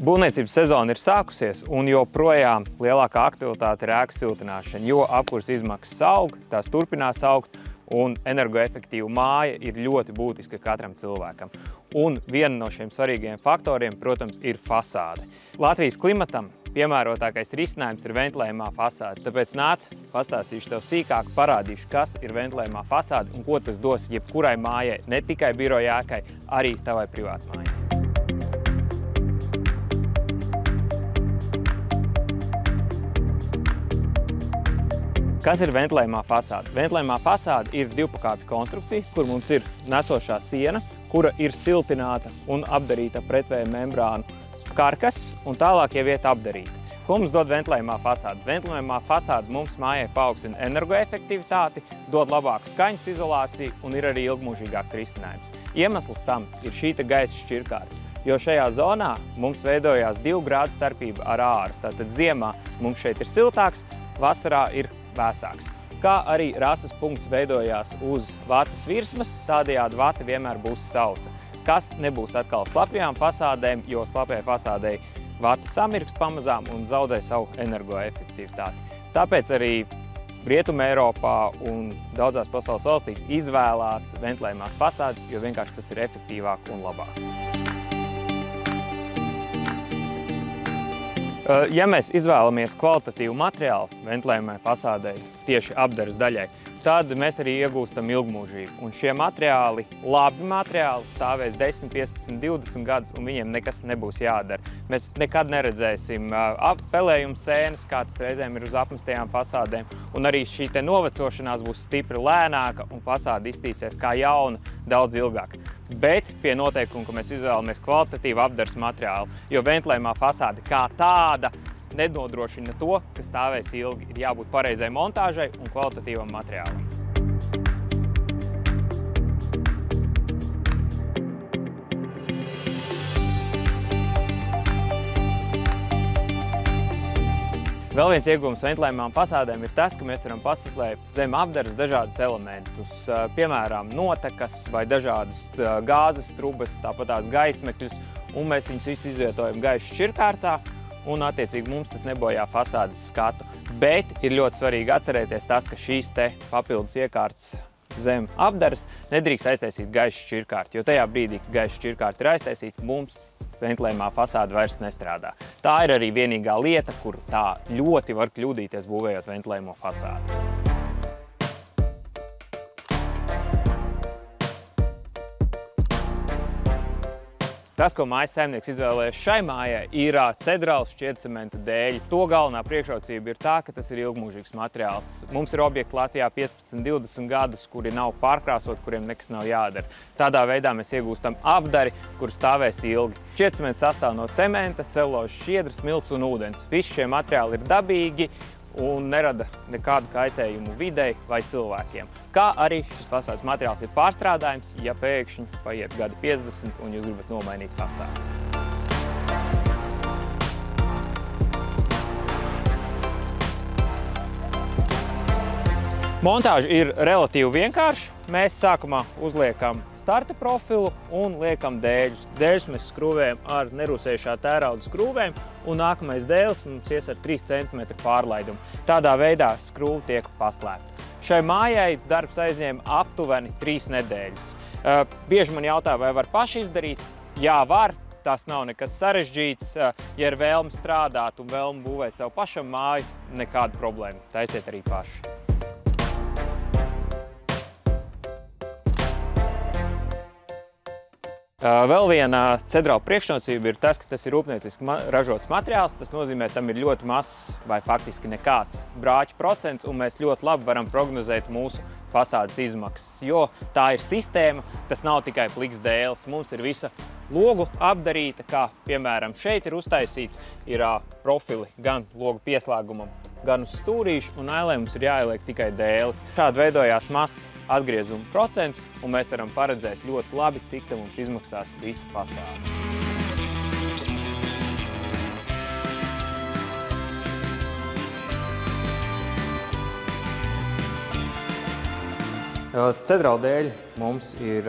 Būvniecības sezona ir sākusies, un joprojām lielākā aktivitāte ir ēku siltināšana, jo apkurs izmaksas aug, tās turpinās augt, un energoefektīva māja ir ļoti būtiska katram cilvēkam. Un viena no šiem svarīgajiem faktoriem, protams, ir fasāde. Latvijas klimatam piemērotākais risinājums ir ventilējumā fasāde, tāpēc nāc, pastāstīšu tev sīkāk, parādīšu, kas ir ventilējumā fasāde un ko tas dos jebkurai mājai, ne tikai biroja ēkai, arī tavai privātmājai. Kas ir ventilējumā fasāde? Ventilējumā fasāde ir divpakāpju konstrukcija, kur mums ir nesošā siena, kura ir siltināta un apdarīta pretvēja membrānu karkas, un tālāk jau iet apdarīta. Ko mums dod ventilējumā fasāde? Ventilējumā fasāde mums mājai paaugstina energoefektivitāti, dod labāku skaņas izolāciju un ir arī ilgmūžīgāks risinājums. Iemesls tam ir šī gaisa šķirkārta, jo šajā zonā mums veidojās 2 grādu starpība ar āru. Tātad ziemā mums šeit ir siltāks, vasarā ir vēsāks. Kā arī rasas punkts veidojās uz vatas virsmas, tādējādi vata vienmēr būs sausa. Kas nebūs atkal slapjām fasādēm, jo slapjai fasādei vata samirkst pamazām un zaudē savu energoefektivitāti. Tāpēc arī Rietumē Eiropā un daudzās pasaules valstīs izvēlās ventilējumās fasādes, jo vienkārši tas ir efektīvāk un labāk. Ja mēs izvēlamies kvalitatīvu materiālu ventilējumai fasādei, tieši apdares daļai, tad mēs arī iegūstam ilgmūžību. Un šie materiāli, labi materiāli, stāvēs 10, 15, 20 gadus, un viņiem nekas nebūs jādara. Mēs nekad neredzēsim pelējuma sēnes, kā tas reizēm ir uz apmestajām fasādēm, un arī šī novecošanās būs stipri lēnāka, un fasāde iztīsies kā jauna daudz ilgāk. Bet pie noteikuma, ka mēs izvēlamies kvalitatīvu apdares materiālu, jo ventilējumā fasāde kā tāda nedodrošina to, ka stāvēs ilgi. Ir jābūt pareizai montāžai un kvalitatīvam materiālam. Vēl viens iegūms ventilējumām fasādēm ir tas, ka mēs varam pasaklēt zem apdares dažādus elementus, piemēram, notekas vai dažādas gāzes trubas, tāpat tās gaismekļus, un mēs viņus visus izvietojam gaisa šķirkārtā, un attiecīgi mums tas nebojā fasādes skatu. Bet ir ļoti svarīgi atcerēties tas, ka šīs te papildus iekārtas zem apdares nedrīkst aiztaisīt gaisa šķirkārti, jo tajā brīdī, kad gaisa šķirkārti ir aiztaisīta, mums ventilējumā fasāde vairs nestrādā. Tā ir arī vienīgā lieta, kur tā ļoti var kļūdīties būvējot ventilējumo fasādi. Tas, ko mājas saimnieks izvēlējies šai mājai, ir cedrals šķiedcementa dēļi. To galvenā priekšrocība ir tā, ka tas ir ilgmūžīgs materiāls. Mums ir objekti Latvijā 15-20 gadus, kuri nav pārkrāsot, kuriem nekas nav jādara. Tādā veidā mēs iegūstam apdari, kur stāvēs ilgi. Šķiedcements sastāv no cementa, celulozes šķiedras, smilts un ūdens. Visi šie materiāli ir dabīgi un nerada nekādu kaitējumu videi vai cilvēkiem. Kā arī šis fasādes materiāls ir pārstrādājums, ja pēkšņi paiet gadi 50 un jūs gribat nomainīt fasādi. Montāža ir relatīvi vienkārša. Mēs sākumā uzliekam starta profilu un liekam dēļus. Dēļus mēs skrūvējam ar nerūsējušā tērauda skrūvēm, un nākamais dēlis mums ies ar 3 cm pārlaidumu. Tādā veidā skrūve tiek paslēpta. Šai mājai darbs aizņēma aptuveni 3 nedēļas. Bieži man jautā, vai var paši izdarīt? Jā, var. Tas nav nekas sarežģīts. Ja ir vēlme strādāt un vēlme būvēt savu pašam māju, nekāda problēma. Taisiet arī paši. Vēl viena cedrala priekšnocība ir tas, ka tas ir rūpnieciski ražots materiāls. Tas nozīmē, ka tam ir ļoti mazs vai faktiski nekāds brāķu procents, un mēs ļoti labi varam prognozēt mūsu fasādes izmaksas, jo tā ir sistēma, tas nav tikai pliks dēlis. Mums ir visa logu apdarīta, kā piemēram šeit ir uztaisīts, ir profili gan logu pieslēgumam, gan uz stūrīšu, un ailē mums ir jāieliek tikai dēlis. Šādi veidojās mazs atgriezuma procents, un mēs varam paredzēt ļoti labi, cik te mums izmaksās visa fasāde. Cedrala dēļ mums ir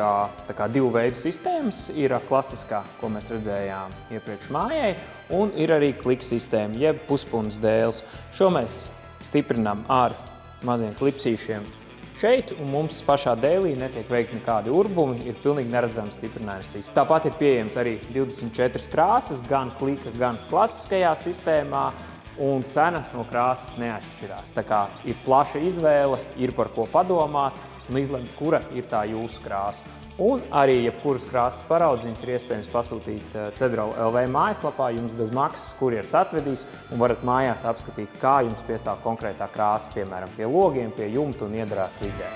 divu veidu sistēmas. Ir klasiskā, ko mēs redzējām iepriekš mājai, un ir arī klika sistēma, jeb puspunas dēles. Šo mēs stiprinām ar maziem klipsīšiem šeit, un mums pašā dēlī netiek veikti nekādi urbumi, ir pilnīgi neredzams stiprinājums sistēma. Tāpat ir pieejams arī 24 krāsas, gan klika, gan klasiskajā sistēmā, un cena no krāsas neatšķirās. Tā kā ir plaša izvēle, ir par ko padomāt, un izlemt, kura ir tā jūsu krāsa. Un arī jebkuras krāsas paraudziņas ir iespējams pasūtīt Cedrala LV mājaslapā, jums bez maksas kurjeris atvedīs, un varat mājās apskatīt, kā jums piestāv konkrētā krāsa, piemēram, pie logiem, pie jumta un iedrās vidē.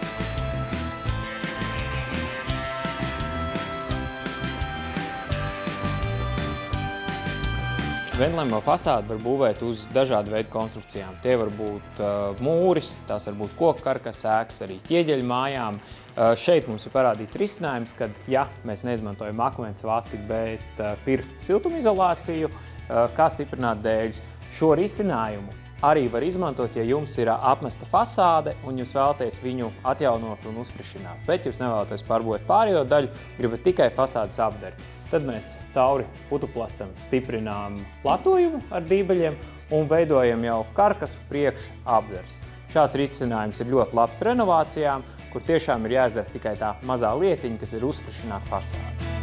Ventilējamo fasādi var būvēt uz dažādu veidu konstrukcijām. Tie var būt mūris, tās var būt koku karkas ēkas, arī ķieģeļu mājām. Šeit mums ir parādīts risinājums, kad, ja mēs neizmantojam akmens vati, bet pirkt siltumizolāciju, kā stiprināt dēļus. Šo risinājumu arī var izmantot, ja jums ir apmesta fasāde un jūs vēlaties viņu atjaunot un uzfrišināt. Bet jūs nevēlaties pārbūvēt pārējo daļu, gribat tikai fasādes apdari. Tad mēs cauri putuplastam stiprinām platojumu ar dībeļiem un veidojam jau karkasu priekš apdars. Šāds risinājums ir ļoti labs renovācijām, kur tiešām ir jāizdara tikai tā mazā lietiņa, kas ir uzfrišināt fasādi.